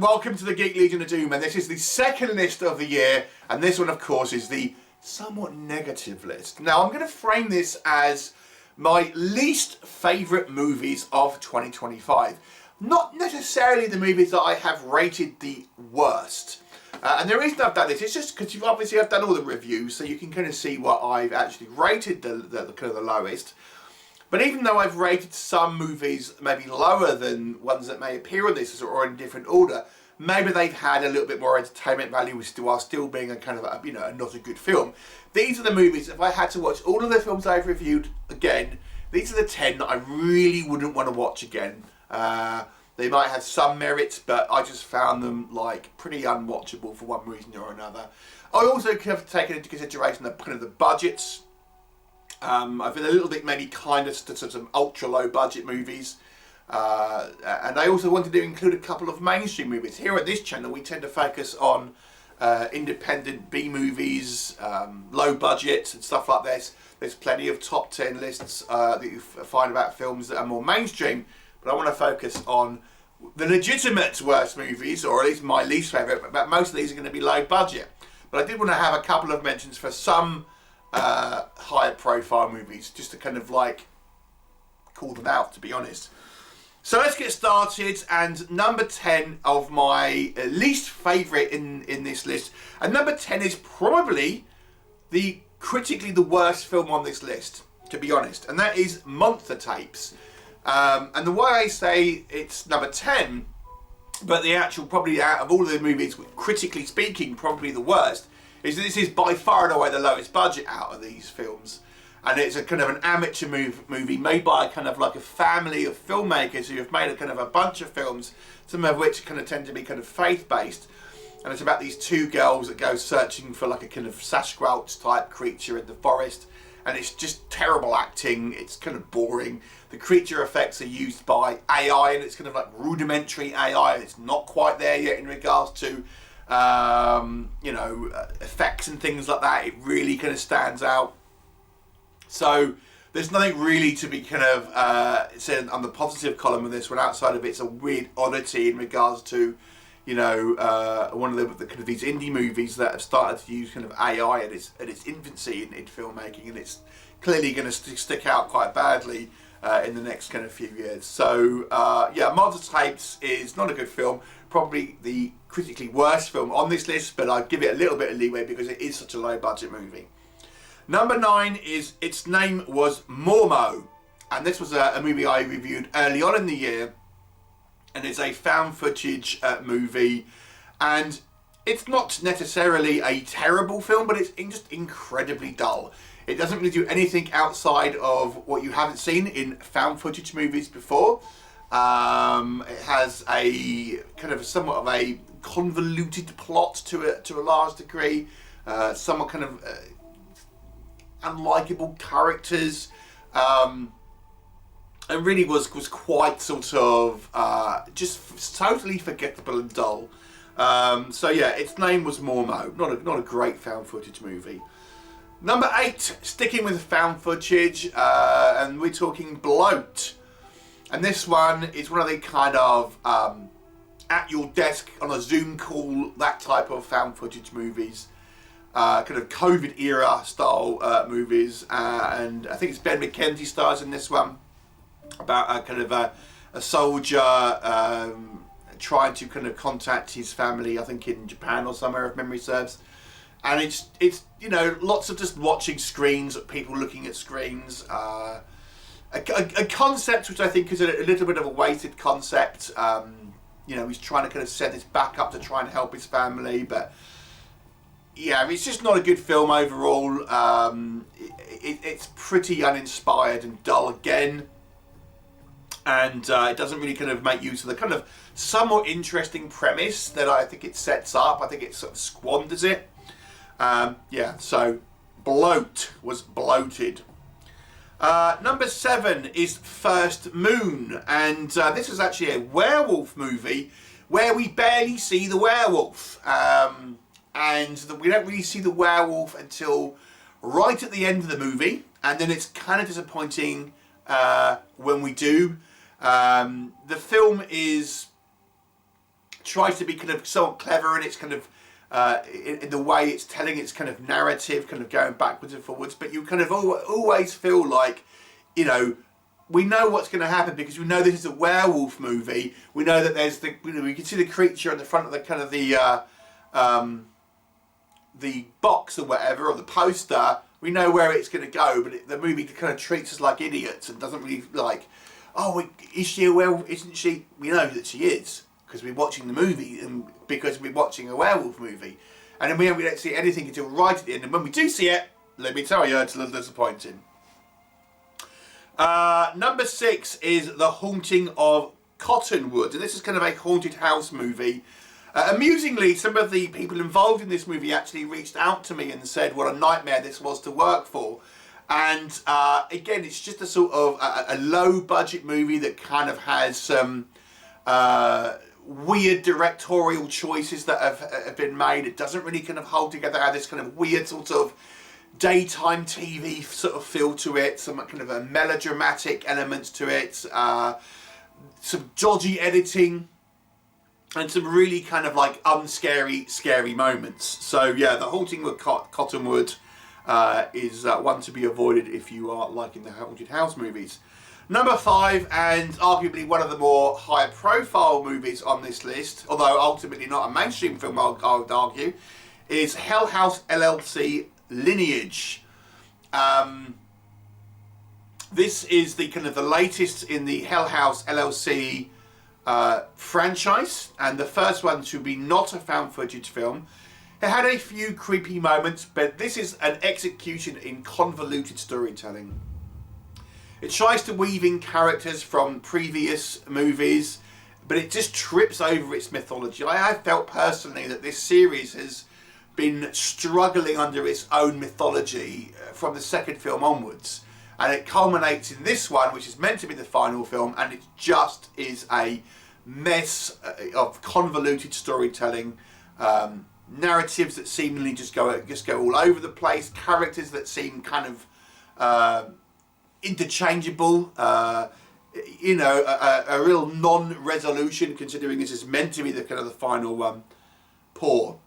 welcome to the Geek Legion of Doom, and this is the second list of the year, and this one of course is the somewhat negative list. Now I'm going to frame this as my least favourite movies of 2025. Not necessarily the movies that I have rated the worst. And the reason I've done this is just because I've done all the reviews, so you can kind of see what I've actually rated the kind of the lowest. But even though I've rated some movies maybe lower than ones that may appear on this or in different order, maybe they've had a little bit more entertainment value while still being a kind of a, not a good film. These are the movies, if I had to watch all of the films I've reviewed again, these are the 10 that I really wouldn't want to watch again. They might have some merits, but I just found them like pretty unwatchable for one reason or another. I also have taken into consideration the kind of the budgets. I've been a little bit maybe kind of to some ultra low budget movies, and I also wanted to include a couple of mainstream movies. Here at this channel we tend to focus on independent B movies, low budget and stuff like this. There's plenty of top 10 lists that you find about films that are more mainstream, but I want to focus on the legitimate worst movies, or at least my least favourite, but most of these are going to be low budget. But I did want to have a couple of mentions for some higher profile movies, just to kind of like call them out, to be honest. So let's get started, and number 10 of my least favourite in this list, and number 10 is probably critically the worst film on this list, to be honest, and that is Monster Tapes. And the way I say it's number 10, but the actual, probably out of all of the movies, critically speaking, probably the worst, is that this is by far and away the lowest budget out of these films. And it's a kind of an amateur movie made by kind of like a family of filmmakers who have made a kind of a bunch of films, some of which kind of tend to be kind of faith-based. And it's about these two girls that go searching for like a kind of Sasquatch type creature in the forest. And it's just terrible acting, it's kind of boring. The creature effects are used by AI, and it's kind of like rudimentary AI. It's not quite there yet in regards to effects and things like that. It really kind of stands out. So there's nothing really to be kind of said on the positive column of this one, outside of it's a weird oddity in regards to, one of the kind of these indie movies that have started to use kind of AI at its infancy in filmmaking, and it's clearly going to stick out quite badly in the next kind of few years. So yeah, Monster Tapes is not a good film, probably the critically worst film on this list, but I'd give it a little bit of leeway because it is such a low budget movie. Number 9 is Its Name Was Mormo, and this was a movie I reviewed early on in the year, and it's a found footage movie, and it's not necessarily a terrible film, but it's just incredibly dull. It doesn't really do anything outside of what you haven't seen in found footage movies before. It has a kind of somewhat of a convoluted plot to a large degree, somewhat kind of unlikable characters. It really was quite sort of just totally forgettable and dull. So yeah, Its Name Was Mormo. Not a great found footage movie. Number 8, sticking with found footage, and we're talking Bloat. And this one is one of the kind of at your desk on a Zoom call, that type of found footage movies. Kind of COVID era style movies, and I think it's Ben McKenzie stars in this one, about a kind of a soldier trying to kind of contact his family, I think in Japan or somewhere if memory serves. And it's lots of just watching screens, people looking at screens. A concept which I think is a little bit of a weighted concept. He's trying to kind of set this back up to try and help his family, but yeah, it's just not a good film overall. It's pretty uninspired and dull again, and it doesn't really kind of make use of the kind of somewhat interesting premise that I think it sets up. I think it sort of squanders it. Yeah, so Bloat was bloated. Number 7 is First Moon, and this is actually a werewolf movie where we barely see the werewolf. And we don't really see the werewolf until right at the end of the movie, and then it's kind of disappointing when we do. The film is tries to be kind of somewhat clever, and it's kind of in the way it's telling its kind of narrative, kind of going backwards and forwards. But you kind of always feel like, you know, we know what's going to happen because we know this is a werewolf movie. We know that there's the, you know, we can see the creature on the front of the kind of the box or whatever, or the poster. We know where it's going to go, but the movie kind of treats us like idiots and doesn't really like, oh, is she a werewolf? Isn't she? We know that she is because we're watching the movie and because we're watching a werewolf movie. And then we don't see anything until right at the end. And when we do see it, let me tell you, it's a little disappointing. Number 6 is The Haunting of Cottonwood. And this is kind of a haunted house movie. Amusingly, some of the people involved in this movie actually reached out to me and said what a nightmare this was to work for. And again, it's just a sort of a low-budget movie that kind of has some weird directorial choices that have been made. It doesn't really kind of hold together, have this kind of weird sort of daytime TV sort of feel to it, some kind of a melodramatic elements to it, some dodgy editing, and some really kind of like scary moments. So yeah, The Haunting of Cottonwood is one to be avoided if you are liking the haunted house movies. Number 5, and arguably one of the more high profile movies on this list, although ultimately not a mainstream film, I would argue, is Hell House LLC Lineage. This is the kind of the latest in the Hell House LLC franchise, and the first one to be not a found footage film. It had a few creepy moments, but this is an execution in convoluted storytelling. It tries to weave in characters from previous movies, but it just trips over its mythology. I have felt personally that this series has been struggling under its own mythology from the second film onwards. And it culminates in this one, which is meant to be the final film, and it just is a mess of convoluted storytelling, narratives that seemingly just go all over the place, characters that seem kind of interchangeable, you know, a real non-resolution, considering this is meant to be the kind of the final one. Poor.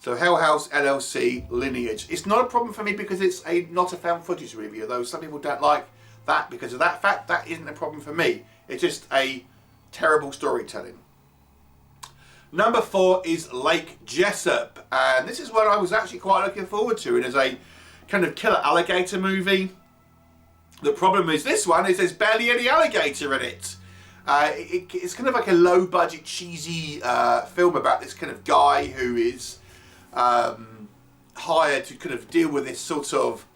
So Hell House LLC Lineage. It's not a problem for me because it's not a found footage review, although some people don't like that because of that fact. That isn't a problem for me. It's just a terrible storytelling. Number 4 is Lake Jessup, and this is what I was actually quite looking forward to. It is a kind of killer alligator movie. The problem is this one is there's barely any alligator in it. It's kind of like a low budget cheesy film about this kind of guy who is hired to kind of deal with this sort of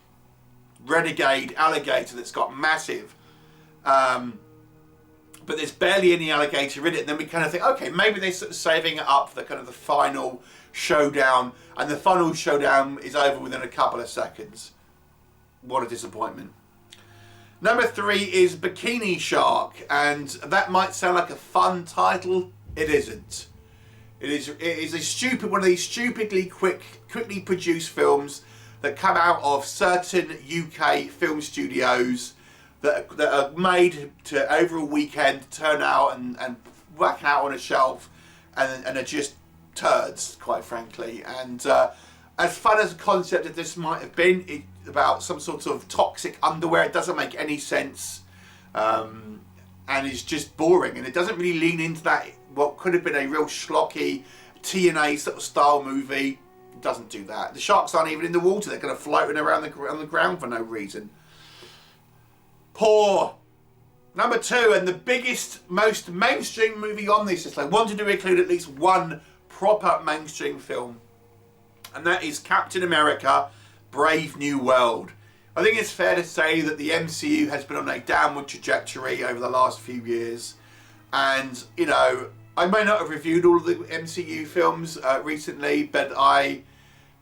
renegade alligator that's got massive, but there's barely any alligator in it. And then we kind of think, okay, maybe they're sort of saving it up for the kind of the final showdown, and the final showdown is over within a couple of seconds. What a disappointment. Number 3 is Bikini Shark, and that might sound like a fun title. It isn't. It is a stupid, one of these stupidly quickly produced films that come out of certain UK film studios that are made to over a weekend turn out and whack out on a shelf and are just turds, quite frankly. And as fun as a concept that this might have been, about some sort of toxic underwear, it doesn't make any sense, and it's just boring, and it doesn't really lean into that what could have been a real schlocky TNA sort of style movie. It doesn't do that. The sharks aren't even in the water, they're kind of floating around on the ground for no reason. Poor. Number 2, and the biggest, most mainstream movie on this list. I wanted to include at least one proper mainstream film, and that is Captain America Brave New World. I think it's fair to say that the MCU has been on a downward trajectory over the last few years, and you know, I may not have reviewed all of the MCU films recently, but I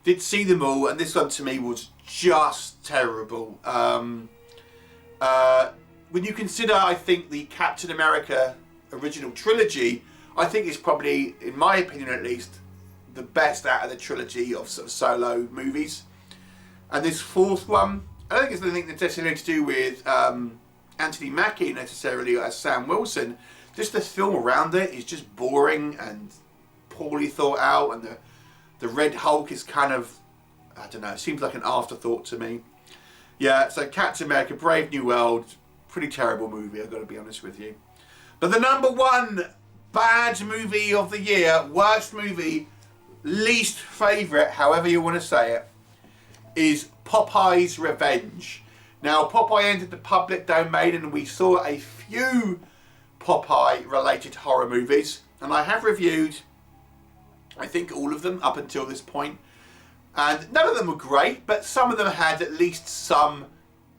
did see them all, and this one to me was just terrible. When you consider, I think, the Captain America original trilogy, I think it's probably, in my opinion at least, the best out of the trilogy of sort of solo movies. And this fourth one, I don't think it's anything necessarily to do with Anthony Mackie necessarily as Sam Wilson. Just the film around it is just boring and poorly thought out, and the Red Hulk is kind of, I don't know, it seems like an afterthought to me. Yeah, so Captain America, Brave New World, pretty terrible movie, I've got to be honest with you. But the number one bad movie of the year, worst movie, least favourite, however you want to say it, is Popeye's Revenge. Now, Popeye entered the public domain and we saw a few Popeye-related horror movies. And I have reviewed, I think, all of them up until this point. And none of them were great, but some of them had at least some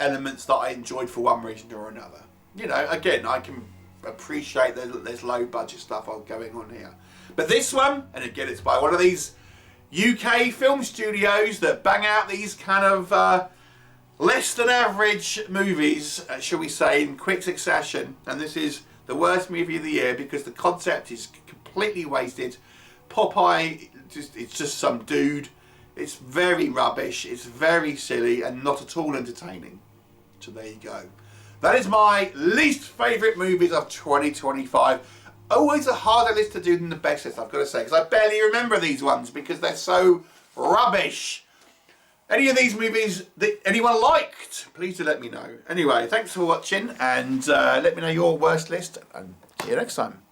elements that I enjoyed for one reason or another. You know, again, I can appreciate that there's low budget stuff going on here. But this one, and again, it's by one of these UK film studios that bang out these kind of less than average movies, shall we say, in quick succession. And this is the worst movie of the year because the concept is completely wasted. Popeye, it's just some dude. It's very rubbish, it's very silly and not at all entertaining. So there you go. That is my least favourite movies of 2025. Always a harder list to do than the best list, I've got to say, because I barely remember these ones because they're so rubbish. Any of these movies that anyone liked, please do let me know. Anyway, thanks for watching and let me know your worst list and see you next time.